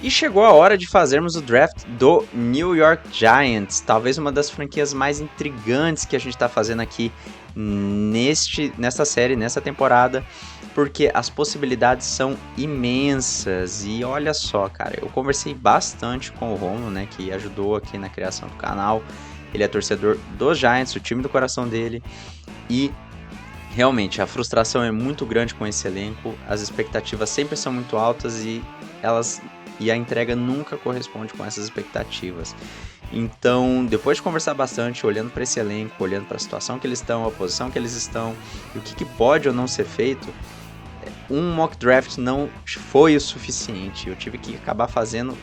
E chegou a hora de fazermos o draft do New York Giants, talvez uma das franquias mais intrigantes que a gente está fazendo aqui nessa série, nessa temporada, porque as possibilidades são imensas. E olha só, cara, eu conversei bastante com o Romo, né, que ajudou aqui na criação do canal. Ele é torcedor dos Giants, o time do coração dele, e realmente a frustração é muito grande com esse elenco, as expectativas sempre são muito altas e a entrega nunca corresponde com essas expectativas. Então, depois de conversar bastante, olhando para esse elenco, olhando para a situação que eles estão, a posição que eles estão, e o que pode ou não ser feito, um mock draft não foi o suficiente. Eu tive que acabar fazendo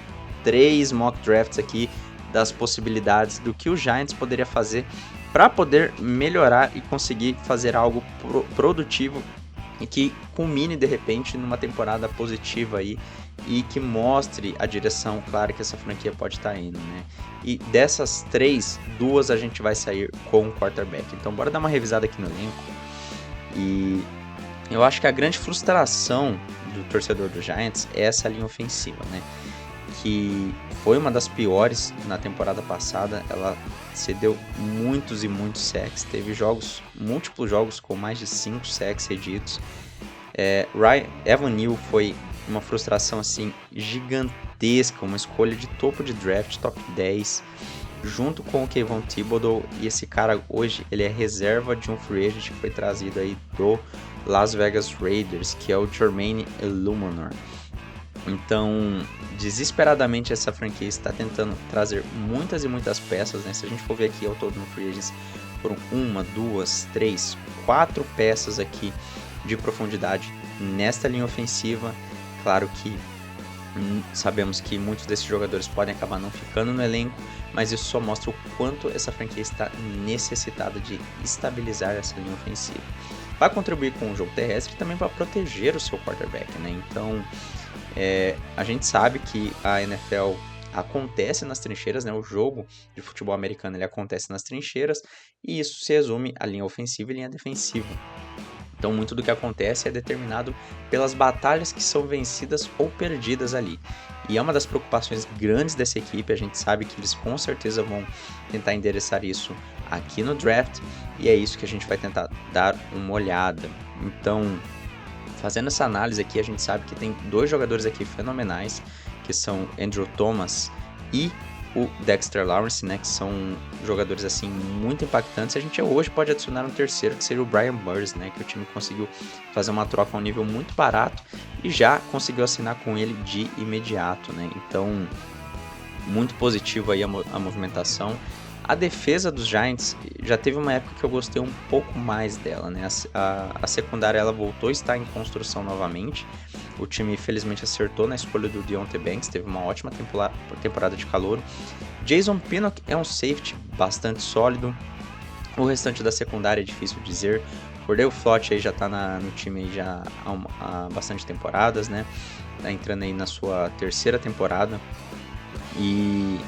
3 mock drafts aqui das possibilidades do que o Giants poderia fazer para poder melhorar e conseguir fazer algo produtivo e que culmine de repente numa temporada positiva aí e que mostre a direção clara que essa franquia pode estar indo, né? E dessas 3, 2 a gente vai sair com o quarterback. Então bora dar uma revisada aqui no elenco. E eu acho que a grande frustração do torcedor do Giants é essa linha ofensiva, né? Que foi uma das piores na temporada passada. Ela cedeu muitos e muitos sacks. Teve múltiplos jogos com mais de 5 sacks cedidos. Evan Neal foi uma frustração assim gigantesca, uma escolha de topo de draft, top 10, junto com o Kayvon Thibodeaux. E esse cara hoje ele é reserva de um free agent que foi trazido aí do Las Vegas Raiders, que é o Jermaine Eluemunor. Então, desesperadamente essa franquia está tentando trazer muitas e muitas peças, né? Se a gente for ver aqui ao todo no free agents, foram 1, 2, 3, 4 peças aqui de profundidade nesta linha ofensiva. Claro que sabemos que muitos desses jogadores podem acabar não ficando no elenco, mas isso só mostra o quanto essa franquia está necessitada de estabilizar essa linha ofensiva. Vai contribuir com o jogo terrestre e também para proteger o seu quarterback, né? Então, a gente sabe que a NFL acontece nas trincheiras, né? O jogo de futebol americano ele acontece nas trincheiras e isso se resume à linha ofensiva e linha defensiva. Então, muito do que acontece é determinado pelas batalhas que são vencidas ou perdidas ali. E é uma das preocupações grandes dessa equipe. A gente sabe que eles com certeza vão tentar endereçar isso aqui no draft. E é isso que a gente vai tentar dar uma olhada. Então, fazendo essa análise aqui, a gente sabe que tem 2 jogadores aqui fenomenais, que são Andrew Thomas e o Dexter Lawrence, né, que são jogadores assim muito impactantes. A gente hoje pode adicionar um terceiro, que seria o Brian Burns, né, que o time conseguiu fazer uma troca a um nível muito barato e já conseguiu assinar com ele de imediato, né? Então, muito positivo aí a movimentação. A defesa dos Giants já teve uma época que eu gostei um pouco mais dela, né? A secundária ela voltou a estar em construção novamente. O time felizmente acertou na escolha do Deontay Banks, teve uma ótima temporada de calouro. Jason Pinnock é um safety bastante sólido. O restante da secundária é difícil dizer. Cordell Flott aí já está no time aí já há bastante temporadas, né? Tá entrando aí na sua 3ª temporada. E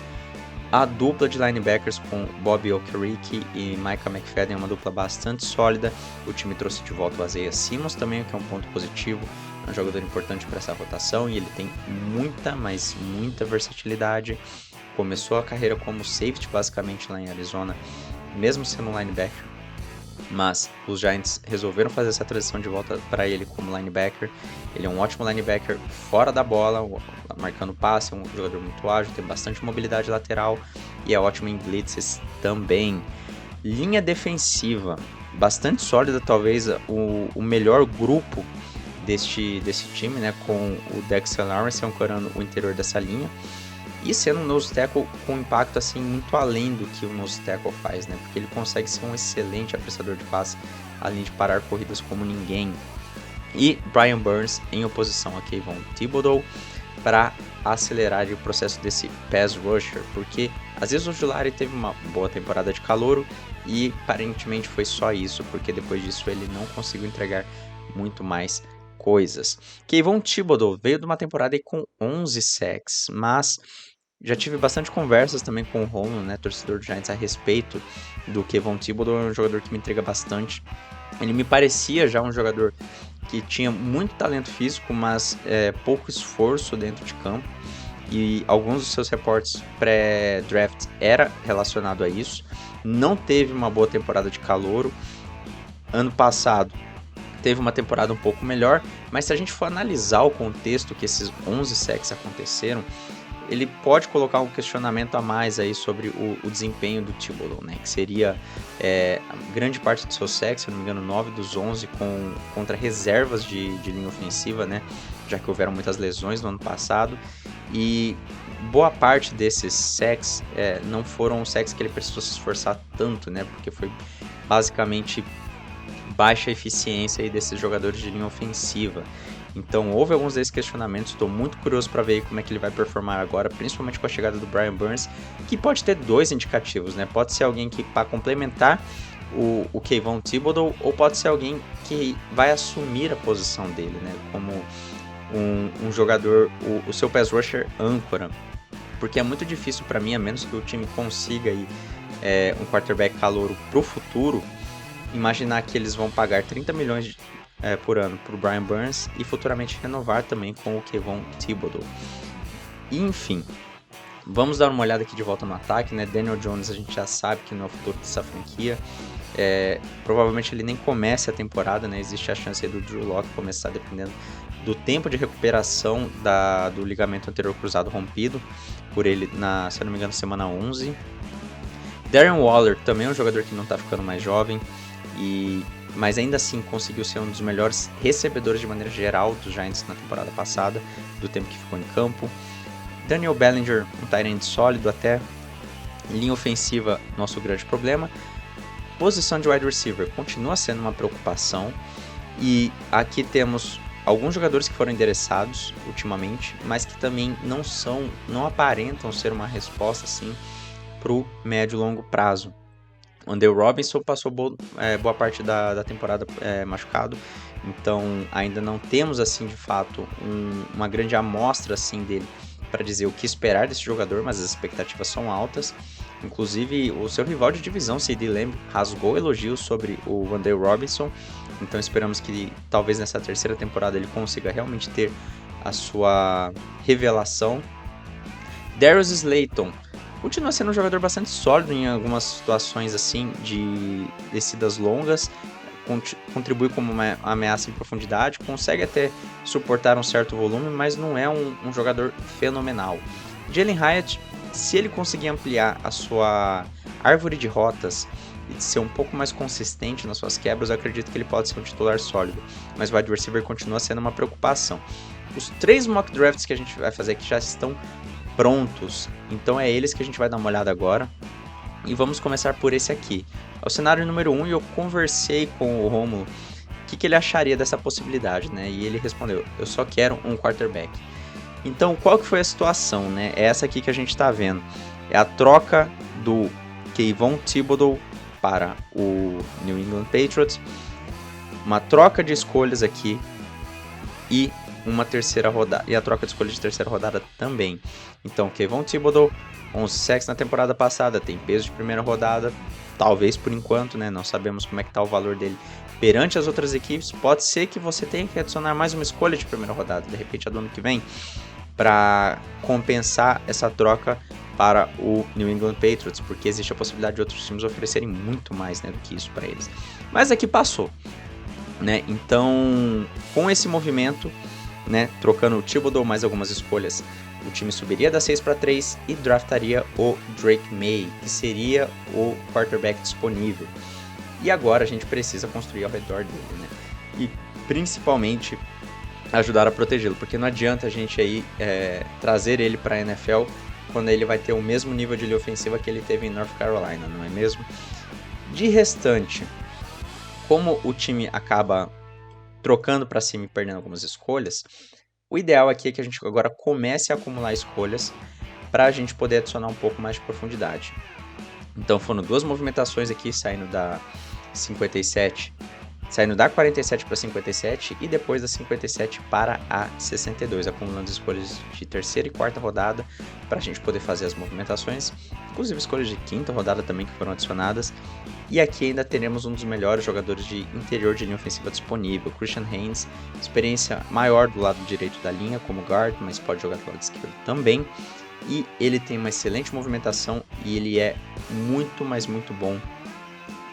a dupla de linebackers com Bobby Okereke e Micah McFadden é uma dupla bastante sólida. O time trouxe de volta o Isaiah Simmons também, o que é um ponto positivo. É um jogador importante para essa rotação e ele tem muita, mas muita versatilidade. Começou a carreira como safety basicamente lá em Arizona, mesmo sendo um linebacker. Mas os Giants resolveram fazer essa transição de volta para ele como linebacker. Ele é um ótimo linebacker fora da bola, marcando passe, é um jogador muito ágil, tem bastante mobilidade lateral e é ótimo em blitzes também. Linha defensiva, bastante sólida, talvez o melhor grupo desse time, né, com o Dexter Lawrence ancorando o interior dessa linha. E sendo um nose tackle com impacto assim muito além do que o nose tackle faz, né? Porque ele consegue ser um excelente apressador de passe, além de parar corridas como ninguém. E Brian Burns em oposição a Kayvon Thibodeaux para acelerar o processo desse pass rusher, porque às vezes o Ojulari teve uma boa temporada de calouro e aparentemente foi só isso, porque depois disso ele não conseguiu entregar muito mais coisas. Kayvon Thibodeaux veio de uma temporada aí com 11 sacks, mas já tive bastante conversas também com o Romo, né, torcedor do Giants, a respeito do Kayvon Thibodeaux. É um jogador que me entrega bastante. Ele me parecia já um jogador que tinha muito talento físico, mas pouco esforço dentro de campo. e alguns dos seus reportes pré-draft era relacionado a isso. Não teve uma boa temporada de calouro. Ano passado teve uma temporada um pouco melhor, mas se a gente for analisar o contexto que esses 11 sacks aconteceram, ele pode colocar um questionamento a mais aí sobre o desempenho do Thibodeau, né? Que seria grande parte dos seus sacks, se não me engano, 9 dos 11 contra reservas de linha ofensiva, né? Já que houveram muitas lesões no ano passado. E boa parte desses sacks não foram sacks que ele precisou se esforçar tanto, né? Porque foi basicamente baixa eficiência aí desses jogadores de linha ofensiva. Então houve alguns desses questionamentos, estou muito curioso para ver como é que ele vai performar agora, principalmente com a chegada do Brian Burns, que pode ter dois indicativos, né? Pode ser alguém que para complementar o Kayvon Thibodeau, ou pode ser alguém que vai assumir a posição dele, né? Como um jogador, o seu pass rusher âncora, porque é muito difícil para mim, a menos que o time consiga aí, um quarterback calouro para o futuro, imaginar que eles vão pagar 30 milhões por ano para o Brian Burns e futuramente renovar também com o Kayvon Thibodeau. E, enfim, vamos dar uma olhada aqui de volta no ataque, né? Daniel Jones a gente já sabe que não é o futuro dessa franquia. Provavelmente ele nem comece a temporada, né? Existe a chance aí do Drew Lock começar dependendo do tempo de recuperação do ligamento anterior cruzado rompido por ele se eu não me engano, semana 11. Darren Waller também é um jogador que não está ficando mais jovem, mas ainda assim conseguiu ser um dos melhores recebedores de maneira geral dos Giants na temporada passada, do tempo que ficou em campo. Daniel Bellinger, um tight end sólido até. Linha ofensiva, nosso grande problema. Posição de wide receiver continua sendo uma preocupação. E aqui temos alguns jogadores que foram endereçados ultimamente, mas que também não aparentam ser uma resposta assim para o médio e longo prazo. O Andre Robinson passou boa parte da temporada machucado, então ainda não temos assim de fato uma grande amostra assim dele para dizer o que esperar desse jogador, mas as expectativas são altas. Inclusive o seu rival de divisão, C.D. Lamb, rasgou elogios sobre o Andre Robinson, então esperamos que talvez nessa terceira temporada ele consiga realmente ter a sua revelação. Darius Slayton continua sendo um jogador bastante sólido em algumas situações assim de descidas longas, contribui como uma ameaça em profundidade, consegue até suportar um certo volume, mas não é um jogador fenomenal. Jalen Hyatt, se ele conseguir ampliar a sua árvore de rotas e ser um pouco mais consistente nas suas quebras, eu acredito que ele pode ser um titular sólido, mas o wide receiver continua sendo uma preocupação. Os 3 mock drafts que a gente vai fazer aqui já estão prontos, então é eles que a gente vai dar uma olhada agora, e vamos começar por esse aqui. É o cenário número 1 e eu conversei com o Romulo o que ele acharia dessa possibilidade, né? E ele respondeu: eu só quero um quarterback. Então qual que foi a situação, né? É essa aqui que a gente está vendo, é a troca do Kayvon Thibodeau para o New England Patriots, uma troca de escolhas aqui e uma terceira rodada, e a troca de escolha de terceira rodada também. Então, Kayvon Thibodeau, 11 sacks na temporada passada, tem peso de primeira rodada, talvez por enquanto, né? Não sabemos como é que tá o valor dele perante as outras equipes. Pode ser que você tenha que adicionar mais uma escolha de primeira rodada, de repente a do ano que vem, para compensar essa troca para o New England Patriots, porque existe a possibilidade de outros times oferecerem muito mais, né, do que isso para eles. Mas aqui passou, né? Então, com esse movimento, né, trocando o Thibodeau mais algumas escolhas, o time subiria da 6 para 3 e draftaria o Drake May, que seria o quarterback disponível. E agora a gente precisa construir ao redor dele, né? E principalmente ajudar a protegê-lo, porque não adianta a gente aí trazer ele para a NFL quando ele vai ter o mesmo nível de linha ofensiva que ele teve em North Carolina, não é mesmo? De restante, como o time acaba trocando para cima e perdendo algumas escolhas, o ideal aqui é que a gente agora comece a acumular escolhas para a gente poder adicionar um pouco mais de profundidade. Então foram 2 movimentações aqui saindo da 57 saindo da 47 para 57 e depois da 57 para a 62, acumulando escolhas de terceira e quarta rodada para a gente poder fazer as movimentações, inclusive escolhas de quinta rodada também que foram adicionadas. E aqui ainda teremos um dos melhores jogadores de interior de linha ofensiva disponível, Christian Haynes, experiência maior do lado direito da linha como guard, mas pode jogar do lado esquerdo também. E ele tem uma excelente movimentação e ele é muito, mas muito bom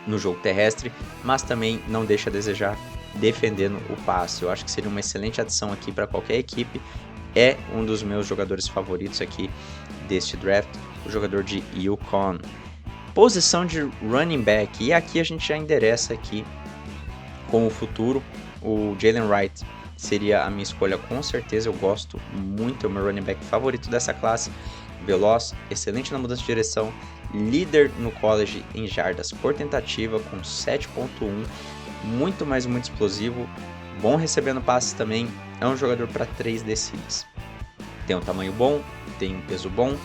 no jogo terrestre, mas também não deixa a desejar defendendo o passe. Eu acho que seria uma excelente adição aqui para qualquer equipe. É um dos meus jogadores favoritos aqui deste draft, o jogador de UConn. Posição de running back, e aqui a gente já endereça aqui com o futuro. O Jalen Wright seria a minha escolha com certeza, eu gosto muito, é o meu running back favorito dessa classe. Veloz, excelente na mudança de direção, líder no college em jardas por tentativa com 7.1, muito explosivo, bom recebendo passes também, é um jogador para 3 descidas. Tem um tamanho bom, tem um peso bom,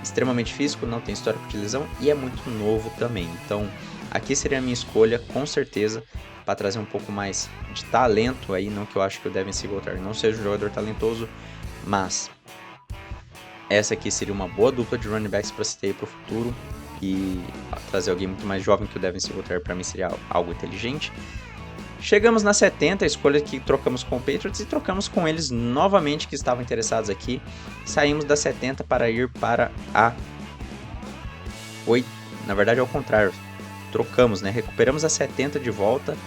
extremamente físico, não tem histórico de lesão e é muito novo também. Então aqui seria a minha escolha com certeza para trazer um pouco mais de talento aí, não que eu acho que o Devin Singletary não seja um jogador talentoso, mas essa aqui seria uma boa dupla de running backs para se ter para o futuro, e trazer alguém muito mais jovem que o Devin Singletary para mim seria algo inteligente. Chegamos na 70, a escolha que trocamos com o Patriots e trocamos com eles novamente que estavam interessados aqui. Saímos da 70 para ir para a 8, na verdade é o contrário, trocamos, né? Recuperamos a 70 de volta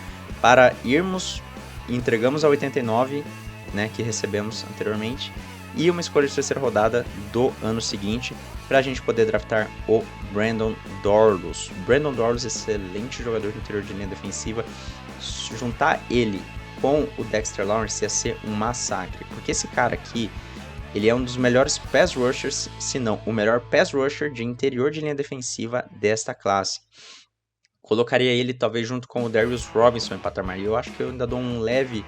para irmos e entregamos a 89, né, que recebemos anteriormente, e uma escolha de terceira rodada do ano seguinte para a gente poder draftar o Brandon Dorlus. Brandon Dorlus, excelente jogador do interior de linha defensiva. Juntar ele com o Dexter Lawrence ia ser um massacre, porque esse cara aqui, ele é um dos melhores pass rushers, se não o melhor pass rusher de interior de linha defensiva desta classe. Colocaria ele talvez junto com o Darius Robinson em patamar, e eu acho que eu ainda dou uma leve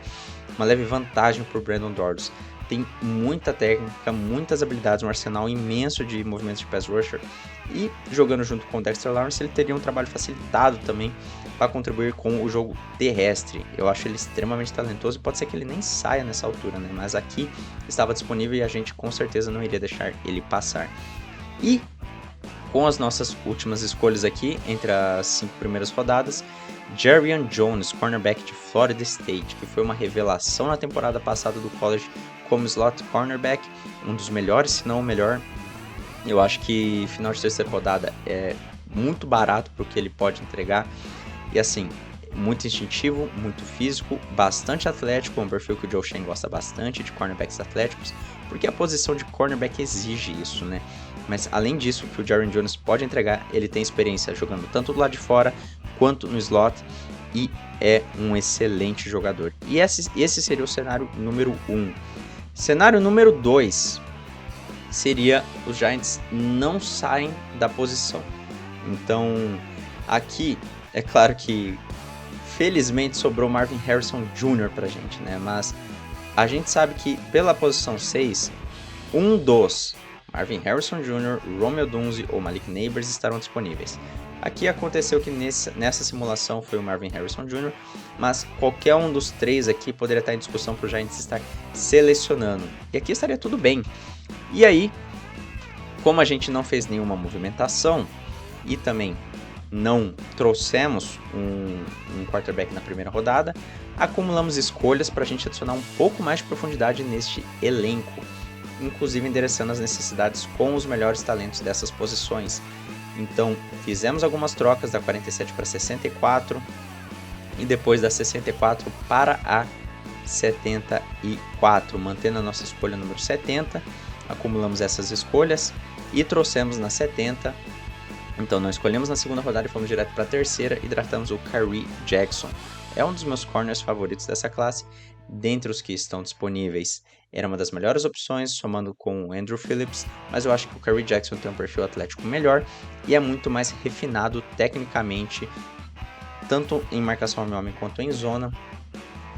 vantagem para o Brandon Dorlus. Tem muita técnica, muitas habilidades, um arsenal imenso de movimentos de pass rusher, e jogando junto com o Dexter Lawrence ele teria um trabalho facilitado também para contribuir com o jogo terrestre. Eu acho ele extremamente talentoso e pode ser que ele nem saia nessa altura, né? Mas aqui estava disponível e a gente com certeza não iria deixar ele passar. E com as nossas últimas escolhas aqui, entre as 5 primeiras rodadas, Jarrian Jones, cornerback de Florida State, que foi uma revelação na temporada passada do college como slot cornerback, um dos melhores, se não o melhor. Eu acho que final de terceira rodada é muito barato para o que ele pode entregar, e assim, muito instintivo, muito físico, bastante atlético, um perfil que o Joe Schoen gosta bastante de cornerbacks atléticos, porque a posição de cornerback exige isso, né? Mas além disso, que o Jarrian Jones pode entregar, ele tem experiência jogando tanto do lado de fora quanto no slot e é um excelente jogador. E esse seria o cenário número 1. Cenário número 2 seria os Giants não saem da posição. Então aqui é claro que felizmente sobrou Marvin Harrison Jr. pra gente, né? Mas a gente sabe que pela posição 6, um dos Marvin Harrison Jr., Romeo Dunze ou Malik Nabers estarão disponíveis. Aqui aconteceu que nessa simulação foi o Marvin Harrison Jr., mas qualquer um dos 3 aqui poderia estar em discussão para o Giants estar selecionando. E aqui estaria tudo bem. E aí, como a gente não fez nenhuma movimentação e também não trouxemos um quarterback na primeira rodada, acumulamos escolhas para a gente adicionar um pouco mais de profundidade neste elenco, inclusive endereçando as necessidades com os melhores talentos dessas posições. Então fizemos algumas trocas da 47 para 64 e depois da 64 para a 74, mantendo a nossa escolha número 70, acumulamos essas escolhas e trouxemos na 70. Então nós escolhemos na segunda rodada e fomos direto para a terceira e draftamos o Kyrie Jackson. É um dos meus corners favoritos dessa classe. Dentre os que estão disponíveis, era uma das melhores opções, somando com o Andrew Phillips, mas eu acho que o Kyrie Jackson tem um perfil atlético melhor e é muito mais refinado tecnicamente, tanto em marcação ao homem quanto em zona.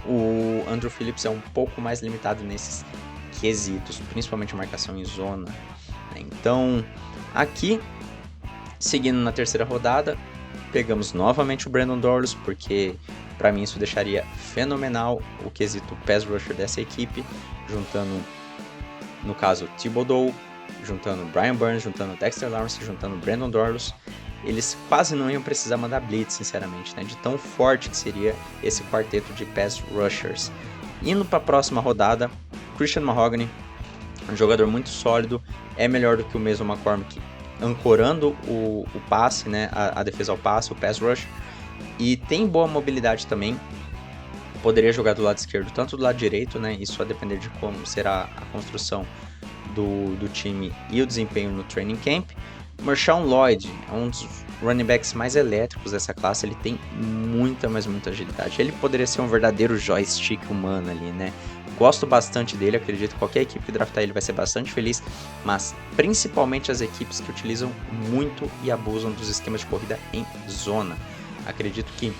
O Andrew Phillips é um pouco mais limitado nesses quesitos, principalmente marcação em zona. Então, aqui, seguindo na terceira rodada, pegamos novamente o Brandon Dorlus, porque Para mim isso deixaria fenomenal o quesito pass rusher dessa equipe, juntando, no caso, Thibodeau, juntando Brian Burns, juntando Dexter Lawrence, juntando Brandon Dorlus. Eles quase não iam precisar mandar blitz, sinceramente, né? De tão forte que seria esse quarteto de pass rushers. Indo para a próxima rodada, Christian Mahogany, um jogador muito sólido, é melhor do que o mesmo McCormick, ancorando o passe, né? A defesa ao passe, o pass rush, e tem boa mobilidade também. Poderia jogar do lado esquerdo, tanto do lado direito, né? Isso a depender de como será a construção do time e o desempenho no training camp. Marshawn Lloyd é um dos running backs mais elétricos dessa classe, ele tem muita, mas muita agilidade. Ele poderia ser um verdadeiro joystick humano ali, né? Gosto bastante dele, acredito que qualquer equipe que draftar ele vai ser bastante feliz, mas principalmente as equipes que utilizam muito e abusam dos esquemas de corrida em zona. Acredito que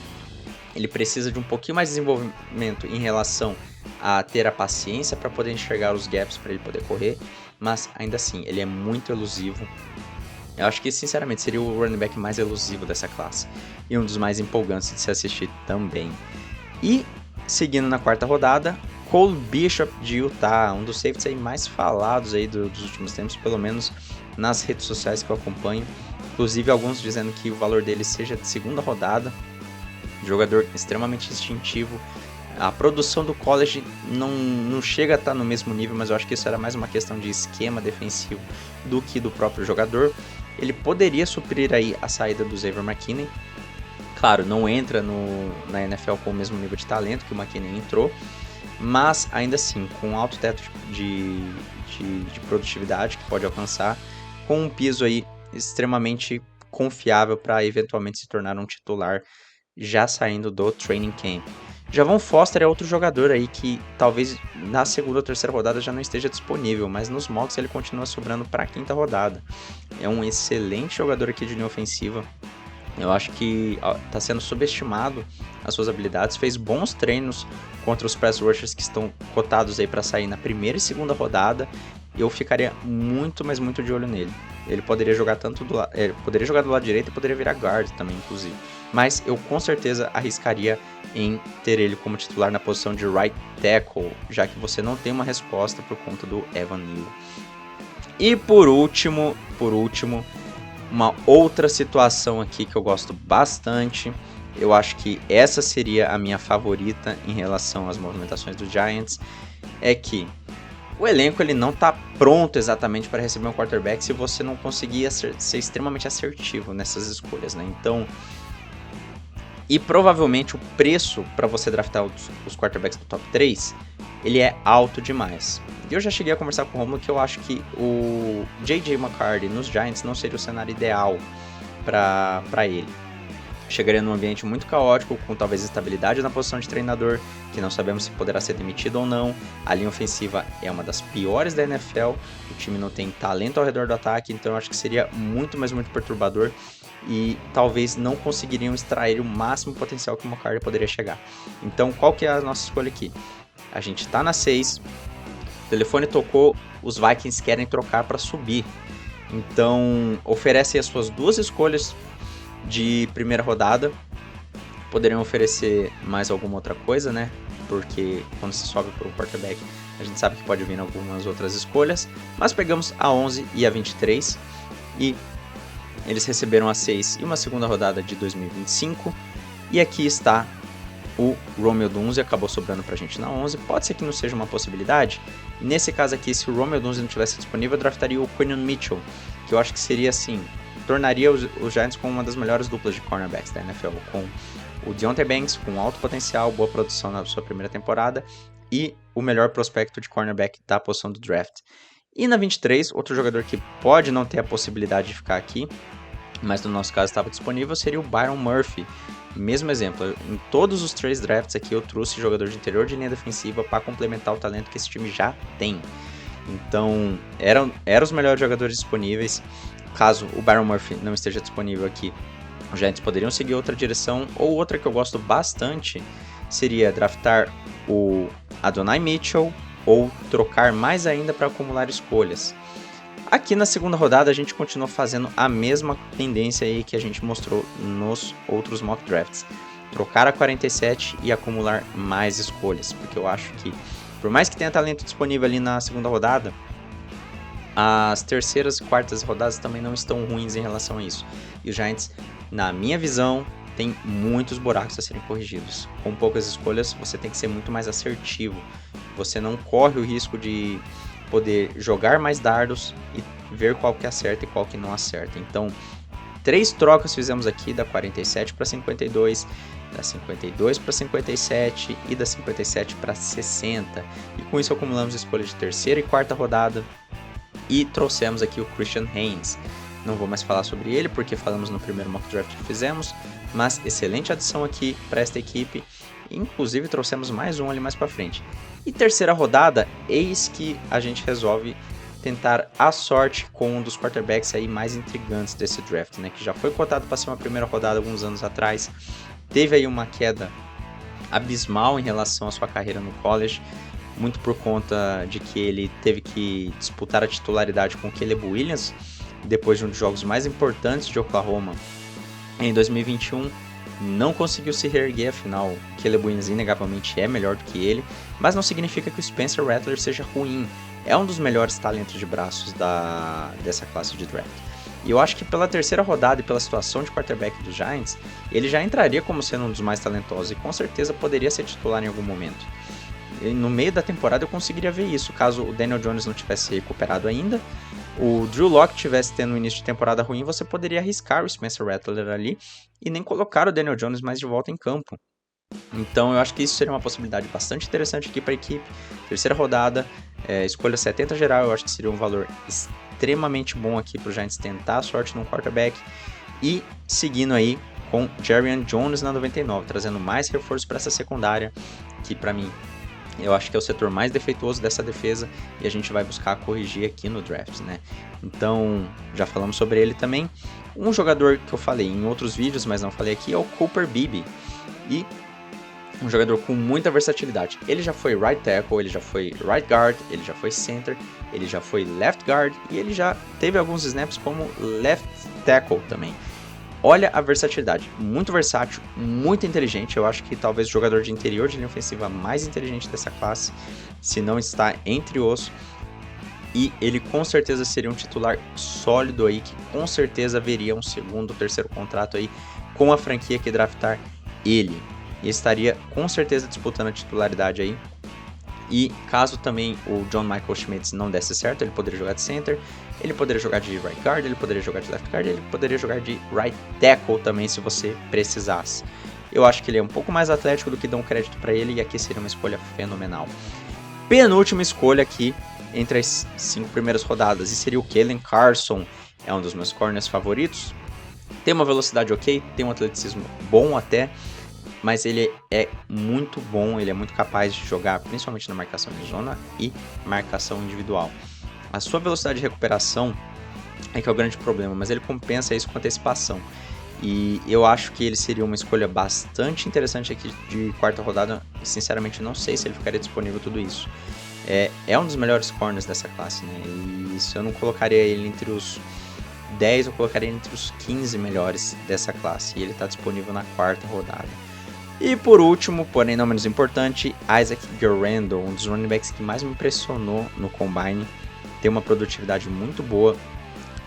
ele precisa de um pouquinho mais de desenvolvimento em relação a ter a paciência para poder enxergar os gaps para ele poder correr, mas ainda assim, ele é muito elusivo. Eu acho que, sinceramente, seria o running back mais elusivo dessa classe. E um dos mais empolgantes de se assistir também. E, seguindo na quarta rodada, Cole Bishop de Utah. Um dos safeties aí mais falados aí dos últimos tempos, pelo menos nas redes sociais que eu acompanho. Inclusive, alguns dizendo que o valor dele seja de segunda rodada. Jogador extremamente instintivo. A produção do college não chega a estar no mesmo nível, mas eu acho que isso era mais uma questão de esquema defensivo do que do próprio jogador. Ele poderia suprir aí a saída do Xavier McKinney. Claro, não entra na NFL com o mesmo nível de talento que o McKinney entrou, mas ainda assim, com um alto teto de produtividade que pode alcançar, com um piso aí extremamente confiável para eventualmente se tornar um titular já saindo do training camp. Javon Foster é outro jogador aí que talvez na segunda ou terceira rodada já não esteja disponível, mas nos mocks ele continua sobrando para a quinta rodada. É um excelente jogador aqui de linha ofensiva. Eu acho que está sendo subestimado as suas habilidades. Fez bons treinos contra os pass rushers que estão cotados aí para sair na primeira e segunda rodada. Eu ficaria muito, mas muito de olho nele. Ele poderia jogar poderia jogar do lado direito e poderia virar guard também, inclusive. Mas eu com certeza arriscaria em ter ele como titular na posição de right tackle, já que você não tem uma resposta por conta do Evan Neal. E por último, uma outra situação aqui que eu gosto bastante. Eu acho que essa seria a minha favorita em relação às movimentações do Giants. É que o elenco ele não está pronto exatamente para receber um quarterback se você não conseguir ser extremamente assertivo nessas escolhas, né? Então, e provavelmente o preço para você draftar os quarterbacks do top 3, ele é alto demais. E eu já cheguei a conversar com o Romulo que eu acho que o J.J. McCarthy nos Giants não seria o cenário ideal para ele. Chegaria num ambiente muito caótico, com talvez estabilidade na posição de treinador, que não sabemos se poderá ser demitido ou não. A linha ofensiva é uma das piores da NFL, o time não tem talento ao redor do ataque, então eu acho que seria muito, mas muito perturbador e talvez não conseguiriam extrair o máximo potencial que o McCarthy poderia chegar. Então qual que é a nossa escolha aqui? A gente tá na 6, o telefone tocou, os Vikings querem trocar para subir. Então oferecem as suas duas escolhas de primeira rodada. Poderiam oferecer mais alguma outra coisa, né? Porque quando se sobe para o quarterback, a gente sabe que pode vir algumas outras escolhas. Mas pegamos a 11 e a 23 e eles receberam a 6 e uma segunda rodada de 2025. E aqui está o Romeo Dunze, acabou sobrando pra gente na 11. Pode ser que não seja uma possibilidade. Nesse caso aqui, se o Romeo Dunze não tivesse disponível, eu draftaria o Quinyon Mitchell, que eu acho que seria assim, tornaria os Giants com uma das melhores duplas de cornerbacks da NFL, com o Deontay Banks, com alto potencial, boa produção na sua primeira temporada, e o melhor prospecto de cornerback da posição do draft. E na 23, outro jogador que pode não ter a possibilidade de ficar aqui, mas no nosso caso estava disponível, seria o Byron Murphy. Mesmo exemplo, em todos os 3 drafts aqui eu trouxe jogador de interior de linha defensiva para complementar o talento que esse time já tem. Então, eram os melhores jogadores disponíveis. Caso o Byron Murphy não esteja disponível aqui, os Giants poderiam seguir outra direção, ou outra que eu gosto bastante seria draftar o Adonai Mitchell ou trocar mais ainda para acumular escolhas. Aqui na segunda rodada a gente continuou fazendo a mesma tendência aí que a gente mostrou nos outros mock drafts. trocar a 47 e acumular mais escolhas, porque eu acho que, por mais que tenha talento disponível ali na segunda rodada, as terceiras e quartas rodadas também não estão ruins em relação a isso. E os Giants, na minha visão, tem muitos buracos a serem corrigidos. Com poucas escolhas, você tem que ser muito mais assertivo. Você não corre o risco de poder jogar mais dardos e ver qual que acerta e qual que não acerta. Então, 3 trocas fizemos aqui, da 47 para 52, da 52 para 57 e da 57 para 60. E com isso acumulamos escolha de terceira e quarta rodada e trouxemos aqui o Christian Haynes. Não vou mais falar sobre ele porque falamos no primeiro mock draft que fizemos, mas excelente adição aqui para esta equipe. Inclusive trouxemos mais um ali mais para frente. E terceira rodada, eis que a gente resolve tentar a sorte com um dos quarterbacks aí mais intrigantes desse draft, né? Que já foi cotado para ser uma primeira rodada alguns anos atrás. Teve aí uma queda abismal em relação à sua carreira no college, muito por conta de que ele teve que disputar a titularidade com o Caleb Williams, depois de um dos jogos mais importantes de Oklahoma em 2021, não conseguiu se reerguer, afinal, Caleb Williams inegavelmente é melhor do que ele, mas não significa que o Spencer Rattler seja ruim, é um dos melhores talentos de braços dessa classe de draft. E eu acho que pela terceira rodada e pela situação de quarterback dos Giants, ele já entraria como sendo um dos mais talentosos e com certeza poderia ser titular em algum momento. E no meio da temporada eu conseguiria ver isso, caso o Daniel Jones não tivesse recuperado ainda, o Drew Lock tivesse tendo um início de temporada ruim, você poderia arriscar o Spencer Rattler ali e nem colocar o Daniel Jones mais de volta em campo. Então eu acho que isso seria uma possibilidade bastante interessante aqui para a equipe. Terceira rodada, escolha 70 geral, eu acho que seria um valor extremamente bom aqui para o Giants tentar a sorte no quarterback. E seguindo aí com Jarrian Jones na 99, trazendo mais reforço para essa secundária, que para mim eu acho que é o setor mais defeituoso dessa defesa e a gente vai buscar corrigir aqui no draft, né? Então, já falamos sobre ele também. Um jogador que eu falei em outros vídeos, mas não falei aqui, é o Cooper Beebe. E um jogador com muita versatilidade. Ele já foi right tackle, ele já foi right guard, ele já foi center, ele já foi left guard e ele já teve alguns snaps como left tackle também. Olha a versatilidade, muito versátil, muito inteligente, eu acho que talvez o jogador de interior de linha ofensiva mais inteligente dessa classe, se não está entre os, e ele com certeza seria um titular sólido aí, que com certeza veria um segundo ou terceiro contrato aí com a franquia que draftar ele, e estaria com certeza disputando a titularidade aí. E caso também o John Michael Schmitz não desse certo, ele poderia jogar de center, ele poderia jogar de right guard, ele poderia jogar de left guard, ele poderia jogar de right tackle também se você precisasse. Eu acho que ele é um pouco mais atlético do que dão crédito para ele e aqui seria uma escolha fenomenal. Penúltima escolha aqui entre as 5 primeiras rodadas e seria o Kalen Carson, é um dos meus corners favoritos. Tem uma velocidade ok, tem um atleticismo bom até, mas ele é muito bom, ele é muito capaz de jogar, principalmente na marcação de zona e marcação individual. A sua velocidade de recuperação é que é o grande problema, mas ele compensa isso com antecipação. E eu acho que ele seria uma escolha bastante interessante aqui de quarta rodada. Sinceramente, não sei se ele ficaria disponível tudo isso. É um dos melhores corners dessa classe, né? E se eu não colocaria ele entre os 10, eu colocaria entre os 15 melhores dessa classe. E ele está disponível na quarta rodada. E por último, porém não menos importante, Isaac Guerrero, um dos running backs que mais me impressionou no Combine. Tem uma produtividade muito boa.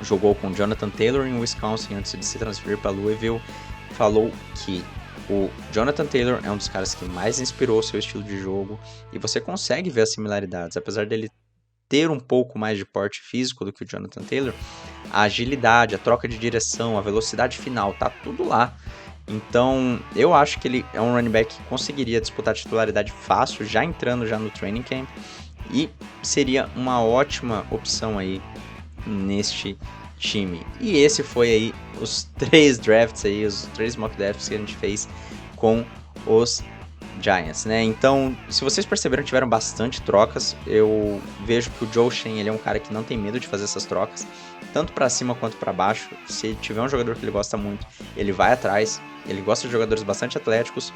Jogou com Jonathan Taylor em Wisconsin antes de se transferir para Louisville. Falou que o Jonathan Taylor é um dos caras que mais inspirou o seu estilo de jogo. E você consegue ver as similaridades. Apesar dele ter um pouco mais de porte físico do que o Jonathan Taylor, a agilidade, a troca de direção, a velocidade final, tá tudo lá. Então, eu acho que ele é um running back que conseguiria disputar a titularidade fácil, já entrando já no training camp, e seria uma ótima opção aí neste time. E esse foi aí os 3 drafts aí, os 3 mock drafts que a gente fez com os Giants, né? Então, se vocês perceberam, tiveram bastante trocas. Eu vejo que o Joe Schoen, ele é um cara que não tem medo de fazer essas trocas, tanto para cima quanto para baixo. Se ele tiver um jogador que ele gosta muito, ele vai atrás. Ele gosta de jogadores bastante atléticos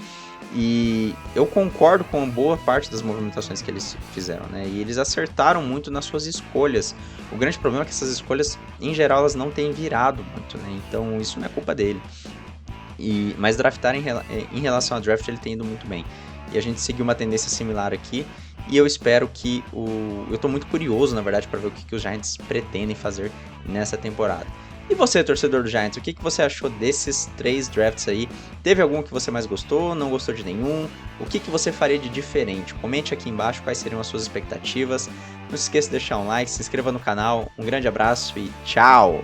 e eu concordo com boa parte das movimentações que eles fizeram, né? E eles acertaram muito nas suas escolhas. O grande problema é que essas escolhas, em geral, elas não têm virado muito, né? Então, isso não é culpa dele. Mas draftar em relação a draft ele tem ido muito bem. E a gente seguiu uma tendência similar aqui. E eu espero que eu tô muito curioso, na verdade, para ver o que os Giants pretendem fazer nessa temporada. E você, torcedor do Giants, o que você achou desses 3 drafts aí? Teve algum que você mais gostou? Não gostou de nenhum? O que você faria de diferente? Comente aqui embaixo quais seriam as suas expectativas. Não se esqueça de deixar um like, se inscreva no canal. Um grande abraço e tchau!